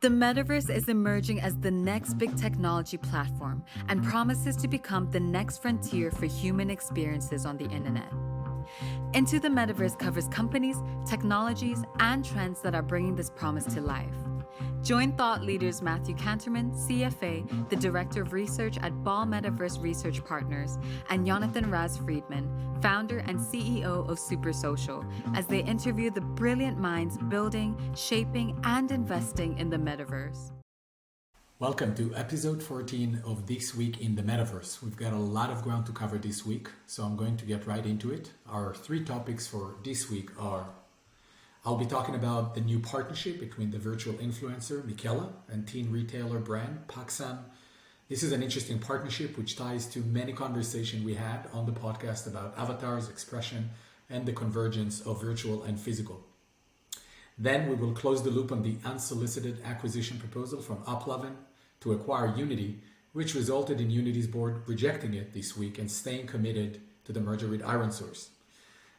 The metaverse is emerging as the next big technology platform and promises to become the next frontier for human experiences on the internet. Into the Metaverse covers companies, technologies, and trends that are bringing this promise to life. Join thought leaders Matthew Canterman, CFA, the Director of Research at Ball Metaverse Research Partners, and Jonathan Raz-Friedman, founder and CEO of Super Social, as they interview the brilliant minds building, shaping, and investing in the Metaverse. Welcome to episode 14 of This Week in the Metaverse. We've got a lot of ground to cover this week, so I'm going to get right into it. Our three topics for this week are: I'll be talking about the new partnership between the virtual influencer Miquela and teen retailer brand Pacsun. This is an interesting partnership which ties to many conversations we had on the podcast about avatars, expression, and the convergence of virtual and physical. Then we will close the loop on the unsolicited acquisition proposal from AppLovin's to acquire Unity, which resulted in Unity's board rejecting it this week and staying committed to the merger with ironSource.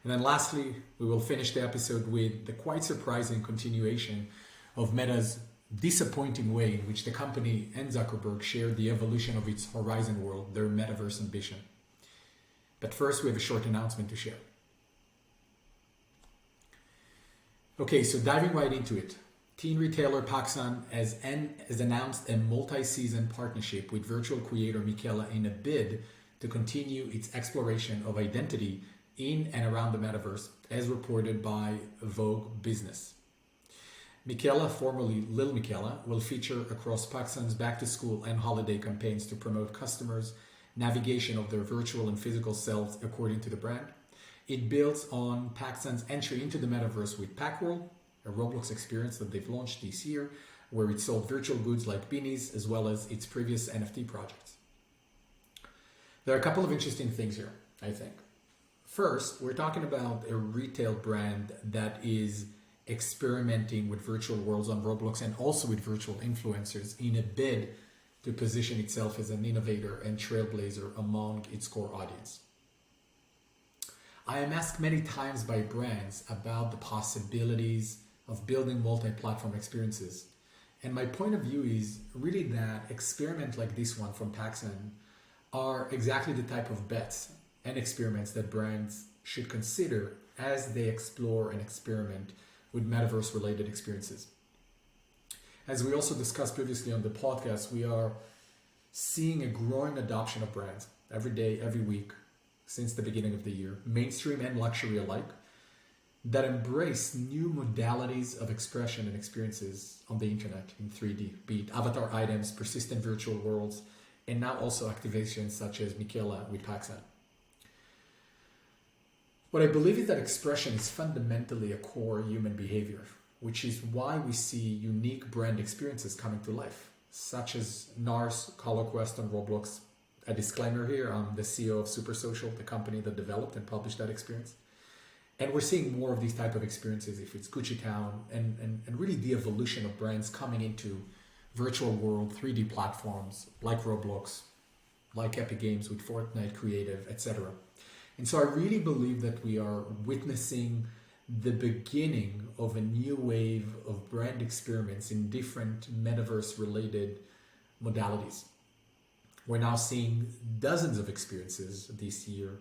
And then lastly, we will finish the episode with the quite surprising continuation of Meta's disappointing way in which the company and Zuckerberg shared the evolution of its Horizon world, their metaverse ambition. But first, we have a short announcement to share. Okay, so diving right into it. Teen retailer Pacsun has announced a multi-season partnership with virtual creator Miquela in a bid to continue its exploration of identity in and around the metaverse, as reported by Vogue Business. Miquela, formerly Lil Miquela, will feature across Pacsun's back-to-school and holiday campaigns to promote customers' navigation of their virtual and physical selves according to the brand. It builds on Pacsun's entry into the metaverse with Pacworld, a Roblox experience that they've launched this year, where it sold virtual goods like beanies, as well as its previous NFT projects. There are a couple of interesting things here, I think. First, we're talking about a retail brand that is experimenting with virtual worlds on Roblox and also with virtual influencers in a bid to position itself as an innovator and trailblazer among its core audience. I am asked many times by brands about the possibilities of building multi-platform experiences. And my point of view is really that experiments like this one from Pacsun are exactly the type of bets and experiments that brands should consider as they explore and experiment with metaverse-related experiences. As we also discussed previously on the podcast, we are seeing a growing adoption of brands every day, every week, since the beginning of the year, mainstream and luxury alike, that embrace new modalities of expression and experiences on the internet in 3D, be it avatar items, persistent virtual worlds, and now also activations such as Miquela with Pacsun. What I believe is that expression is fundamentally a core human behavior, which is why we see unique brand experiences coming to life, such as NARS Color Quest on Roblox. A disclaimer here, I'm the CEO of Super Social, the company that developed and published that experience. And we're seeing more of these type of experiences if it's Gucci Town and really the evolution of brands coming into virtual world 3D platforms like Roblox, like Epic Games with Fortnite Creative, etc. And so I really believe that we are witnessing the beginning of a new wave of brand experiments in different metaverse-related modalities. We're now seeing dozens of experiences this year,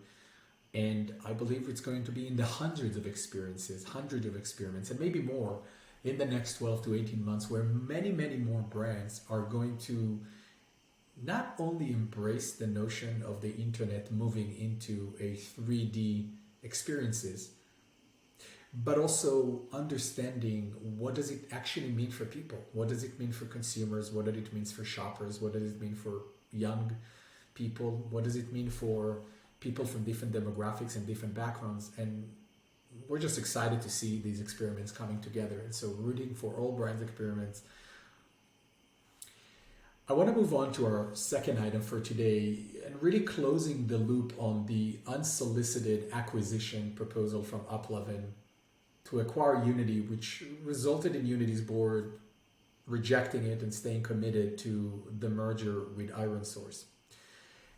and I believe it's going to be in the hundreds of experiences, hundreds of experiments, and maybe more in the next 12 to 18 months, where many, many more brands are going to not only embrace the notion of the internet moving into a 3D experiences, but also understanding what does it actually mean for people? What does it mean for consumers? What does it mean for shoppers? What does it mean for young people? What does it mean for people from different demographics and different backgrounds? And we're just excited to see these experiments coming together. And so rooting for all brands experiments. I want to move on to our second item for today and really closing the loop on the unsolicited acquisition proposal from AppLovin's to acquire Unity, which resulted in Unity's board rejecting it and staying committed to the merger with ironSource.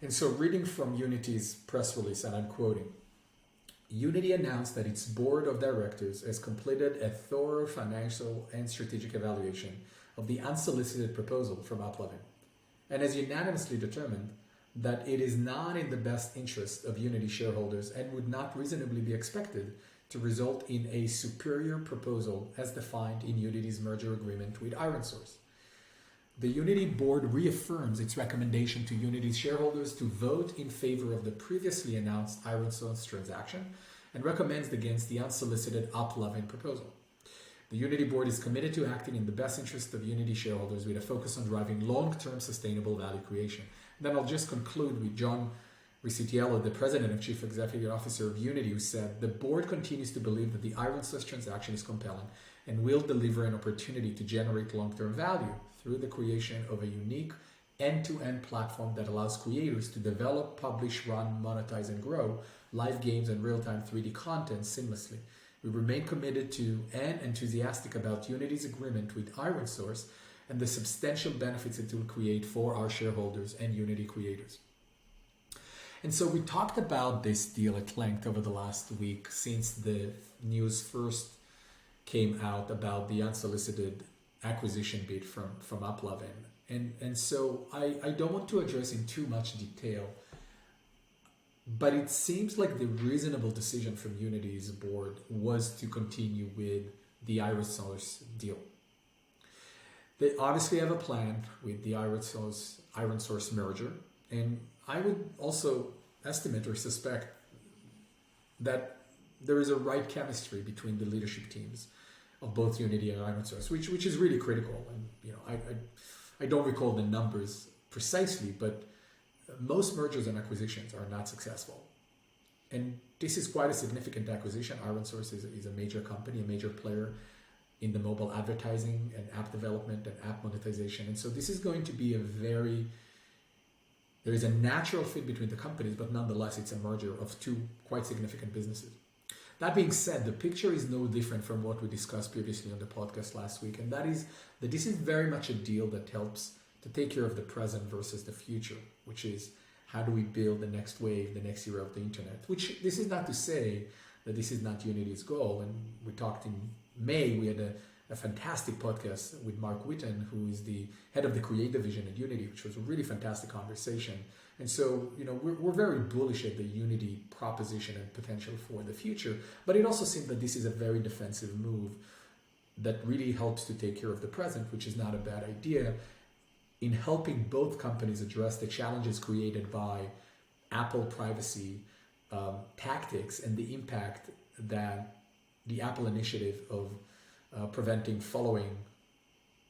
And so reading from Unity's press release, and I'm quoting, Unity announced that its board of directors has completed a thorough financial and strategic evaluation of the unsolicited proposal from AppLovin, and has unanimously determined that it is not in the best interest of Unity shareholders and would not reasonably be expected to result in a superior proposal as defined in Unity's merger agreement with ironSource. The Unity board reaffirms its recommendation to Unity's shareholders to vote in favor of the previously announced ironSource transaction and recommends against the unsolicited AppLovin proposal. The Unity board is committed to acting in the best interest of Unity shareholders with a focus on driving long-term sustainable value creation. Then I'll just conclude with John Riccitiello, the president and chief executive officer of Unity, who said, "The board continues to believe that the ironSource transaction is compelling and will deliver an opportunity to generate long-term value through the creation of a unique end-to-end platform that allows creators to develop, publish, run, monetize, and grow live games and real-time 3D content seamlessly. We remain committed to and enthusiastic about Unity's agreement with ironSource and the substantial benefits it will create for our shareholders and Unity creators." And so we talked about this deal at length over the last week since the news first came out about the unsolicited acquisition bid from AppLovin. And so I don't want to address in too much detail, but it seems like the reasonable decision from Unity's board was to continue with the ironSource deal. They obviously have a plan with the ironSource merger, and I would also estimate or suspect that there is a right chemistry between the leadership teams of both Unity and ironSource, which is really critical. And I don't recall the numbers precisely, but most mergers and acquisitions are not successful. And this is quite a significant acquisition. ironSource is a major company, a major player in the mobile advertising and app development and app monetization. And so this is going to be there is a natural fit between the companies, but nonetheless, it's a merger of two quite significant businesses. That being said, the picture is no different from what we discussed previously on the podcast last week, and that is that this is very much a deal that helps to take care of the present versus the future, which is how do we build the next wave, the next era of the internet, which this is not to say that this is not Unity's goal. And we talked in May, we had a fantastic podcast with Mark Witten, who is the head of the Create division at Unity, which was a really fantastic conversation. And so, we're very bullish at the Unity proposition and potential for the future, but it also seems that this is a very defensive move that really helps to take care of the present, which is not a bad idea, in helping both companies address the challenges created by Apple privacy tactics and the impact that the Apple initiative of preventing following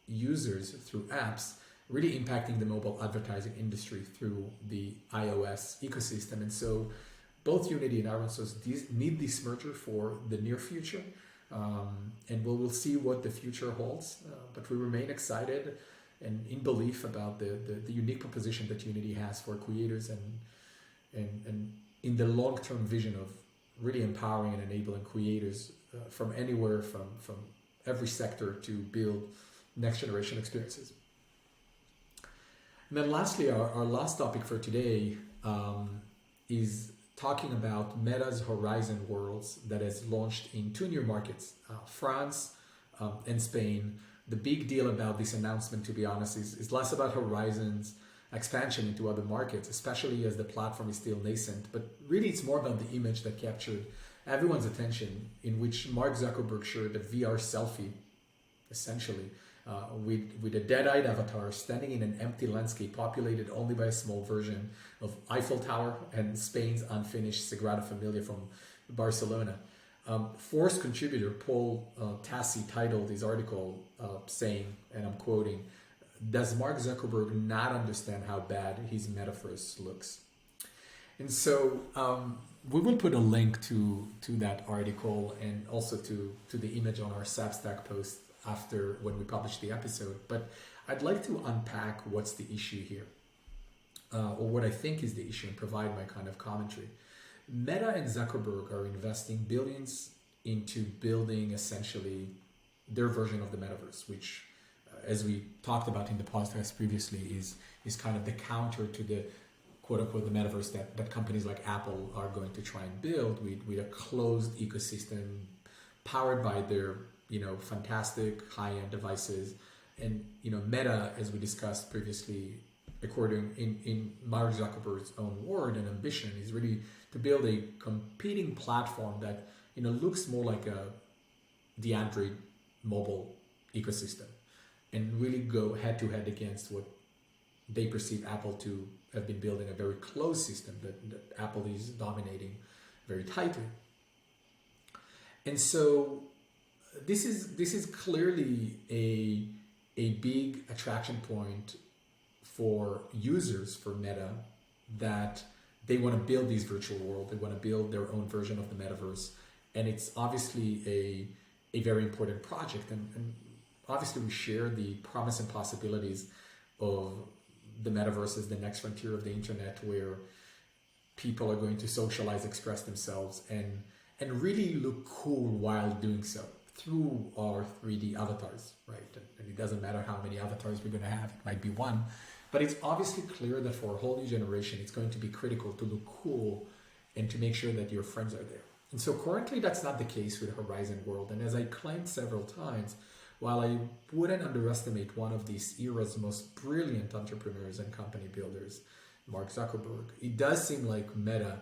users through apps really impacting the mobile advertising industry through the iOS ecosystem. And so both Unity and ironSource need this merger for the near future, and we'll see what the future holds, but we remain excited and in belief about the unique proposition that Unity has for creators and in the long-term vision of really empowering and enabling creators from anywhere, from every sector, to build next generation experiences. And then lastly, our last topic for today is talking about Meta's Horizon Worlds that has launched in two new markets, France and Spain. The big deal about this announcement, to be honest, is less about Horizon's expansion into other markets, especially as the platform is still nascent, but really it's more about the image that captured everyone's attention, in which Mark Zuckerberg shared a VR selfie, essentially, with a dead-eyed avatar standing in an empty landscape populated only by a small version of Eiffel Tower and Spain's unfinished Sagrada Familia from Barcelona. Force contributor Paul Tassi titled his article saying, and I'm quoting, "Does Mark Zuckerberg not understand how bad his metaverse looks?" And so we will put a link to that article and also to the image on our Substack post after when we publish the episode. But I'd like to unpack what's the issue here, or what I think is the issue, and provide my kind of commentary. Meta and Zuckerberg are investing billions into building essentially their version of the metaverse, which, as we talked about in the podcast previously, is kind of the counter to the quote-unquote the metaverse that companies like Apple are going to try and build with a closed ecosystem powered by their fantastic high-end devices and Meta, as we discussed previously, according in Mark Zuckerberg's own word and ambition, is really to build a competing platform that looks more like the Android mobile ecosystem, and really go head to head against what they perceive Apple to have been building, a very closed system that Apple is dominating very tightly. And so this is clearly a big attraction point for users for Meta, that they want to build these virtual world, they want to build their own version of the metaverse, and it's obviously a very important project, and obviously we share the promise and possibilities of the metaverse as the next frontier of the internet, where people are going to socialize, express themselves, and really look cool while doing so through our 3D avatars, right? And it doesn't matter how many avatars we're going to have, it might be one, but it's obviously clear that for a whole new generation, it's going to be critical to look cool and to make sure that your friends are there. And so currently that's not the case with Horizon World. And as I claimed several times, while I wouldn't underestimate one of this era's most brilliant entrepreneurs and company builders, Mark Zuckerberg, it does seem like Meta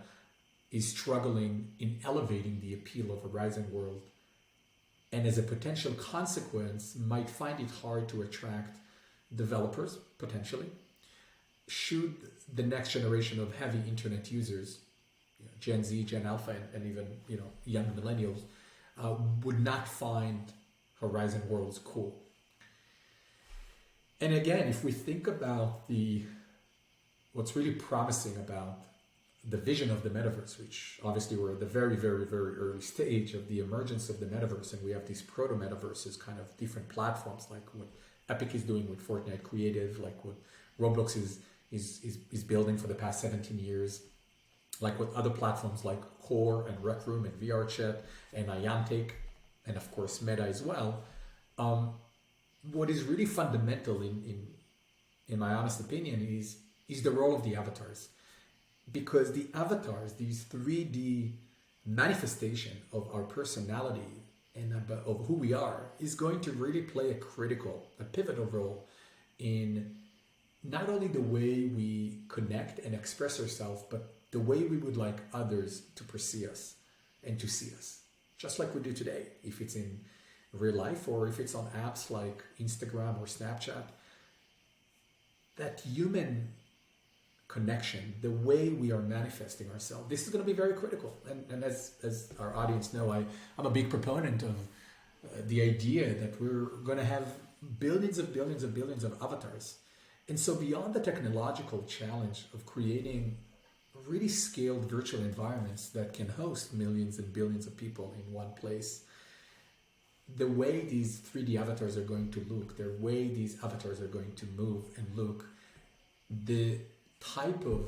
is struggling in elevating the appeal of Horizon World, and as a potential consequence might find it hard to attract developers, potentially, should the next generation of heavy internet users, Gen Z, Gen Alpha, and even young millennials, would not find Horizon Worlds cool. And again, if we think about what's really promising about the vision of the metaverse, which obviously we're at the very, very, very early stage of the emergence of the metaverse, and we have these proto-metaverses, kind of different platforms, like what Epic is doing with Fortnite Creative, like what Roblox is building for the past 17 years, like what other platforms like Core and Rec Room and VRChat and Niantic, and of course Meta as well. What is really fundamental in my honest opinion is the role of the avatars, because the avatars, these 3D manifestation of our personality and of who we are, is going to really play a pivotal role in not only the way we connect and express ourselves, but the way we would like others to perceive us and to see us, just like we do today, if it's in real life or if it's on apps like Instagram or Snapchat. That human connection, the way we are manifesting ourselves, this is going to be very critical. And as our audience know, I'm a big proponent of the idea that we're going to have billions of avatars. And so beyond the technological challenge of creating really scaled virtual environments that can host millions and billions of people in one place, the way these 3D avatars are going to look, the way these avatars are going to move and look, the type of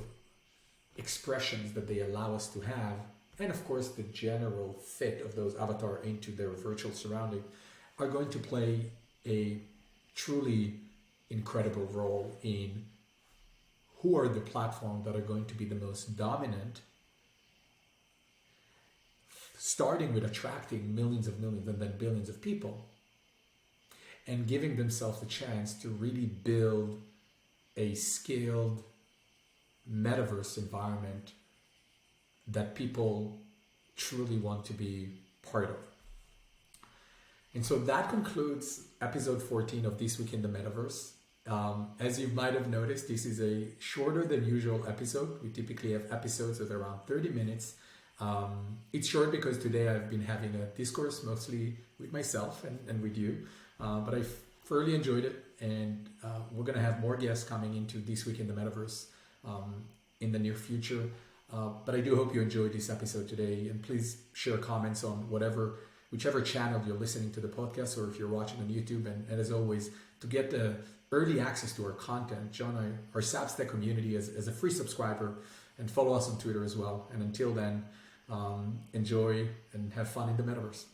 expressions that they allow us to have, and of course the general fit of those avatars into their virtual surrounding, are going to play a truly incredible role in who are the platforms that are going to be the most dominant, starting with attracting millions and then billions of people, and giving themselves the chance to really build a scaled metaverse environment that people truly want to be part of. And so that concludes episode 14 of This Week in the Metaverse. As you might have noticed, this is a shorter than usual episode. We typically have episodes of around 30 minutes. It's short because today I've been having a discourse mostly with myself and with you, but I've thoroughly enjoyed it, and we're going to have more guests coming into This Week in the Metaverse in the near future. But I do hope you enjoyed this episode today, and please share comments on whichever channel you're listening to the podcast, or if you're watching on YouTube. And as always, to get the early access to our content, join our Substack community as a free subscriber, and follow us on Twitter as well. And until then, enjoy and have fun in the metaverse.